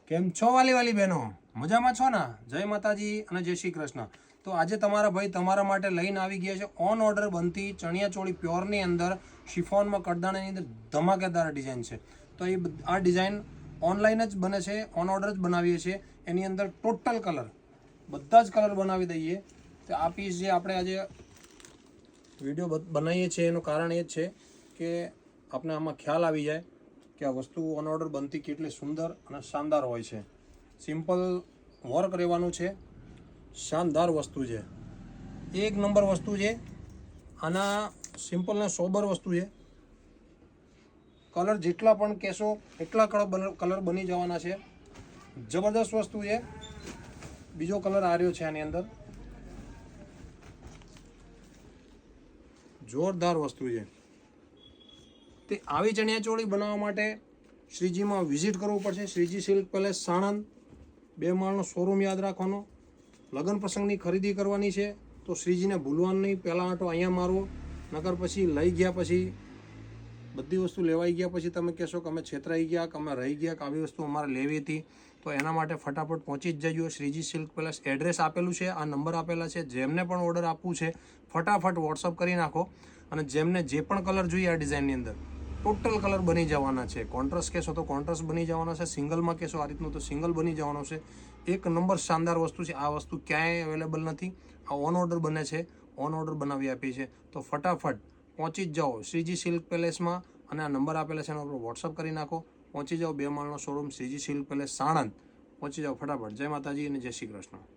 કેમ છો વાલી વાલી બહેનો? મજામાં છો ને? જય માતાજી અને જય શ્રી કૃષ્ણ. તો આજે તમારા ભાઈ તમારા માટે લઈને આવી ગયા છે ઓન ઓર્ડર બનતી ચણિયાચોળી પ્યોરની અંદર શિફોનમાં કડદાણાની અંદર ધમાકેદાર ડિઝાઇન છે. તો આ ડિઝાઇન ઓનલાઈન જ બને છે, ઓન ઓર્ડર જ બનાવીએ છીએ. એની અંદર ટોટલ કલર બધા જ કલર બનાવી દઈએ. તો આ પીસ જે આપણે આજે વિડીયો બનાવીએ છીએ એનું કારણ એ જ છે કે આપણે આમાં ખ્યાલ આવી જાય કે આ વસ્તુ ઓન ઓર્ડર બનતી કેટલી સુંદર અને શાનદાર હોય છે. સિમ્પલ વર્ક રહેવાનું છે, શાનદાર વસ્તુ છે, એક નંબર વસ્તુ છે. આના સિમ્પલ ને સોબર વસ્તુ છે. કલર જેટલા પણ કહેશો એટલા કલર બની જવાના છે. જબરદસ્ત વસ્તુ છે. બીજો કલર આ રહ્યો છે આની અંદર, જોરદાર વસ્તુ છે. તે આવી ચણિયાચોળી બનાવવા માટે શ્રીજીમાં વિઝિટ કરવું પડશે. શ્રીજી સિલ્ક પેલેસ સાણંદ, 2 માળનો શોરૂમ યાદ રાખવાનો. લગ્ન પ્રસંગની ખરીદી કરવાની છે તો શ્રીજીને ભૂલવાનું નહીં. પહેલાં આંટો અહીંયા મારવો, નકર પછી લઈ ગયા પછી બધી વસ્તુ લેવાઈ ગયા પછી તમે કહેશો કે અમે છેતરાઈ ગયા, કે અમે રહી ગયા, કે આવી વસ્તુ અમારે લેવી હતી. તો એના માટે ફટાફટ પહોંચી જ જજો. શ્રીજી સિલ્ક પેલેસ એડ્રેસ આપેલું છે, આ નંબર આપેલા છે. જેમને પણ ઓર્ડર આપવું છે ફટાફટ વોટ્સઅપ કરી નાખો. અને જેમને જે પણ કલર જોઈએ આ ડિઝાઇનની અંદર ટોટલ કલર બની જવાના છે. કોન્ટ્રાસ્ટ કહેશો તો કોન્ટ્રાસ્ટ બની જવાના છે. સિંગલમાં કહેશો આ રીતનું તો સિંગલ બની જવાનો છે. એક નંબર શાનદાર વસ્તુ છે. આ વસ્તુ ક્યાંય અવેલેબલ નથી. આ ઓન ઓર્ડર બને છે, ઓન ઓર્ડર બનાવી આપી છે. તો ફટાફટ પહોંચી જ જાઓ શ્રીજી સિલ્ક પેલેસમાં અને આ નંબર આપેલા છે એના ઉપર વોટ્સઅપ કરી નાખો. પહોંચી જાઓ 2 માળનો showroom Shreeji silk palace Sanand. પહોંચી જાઓ ફટાફટ. જય માતાજી અને જય શ્રી કૃષ્ણ.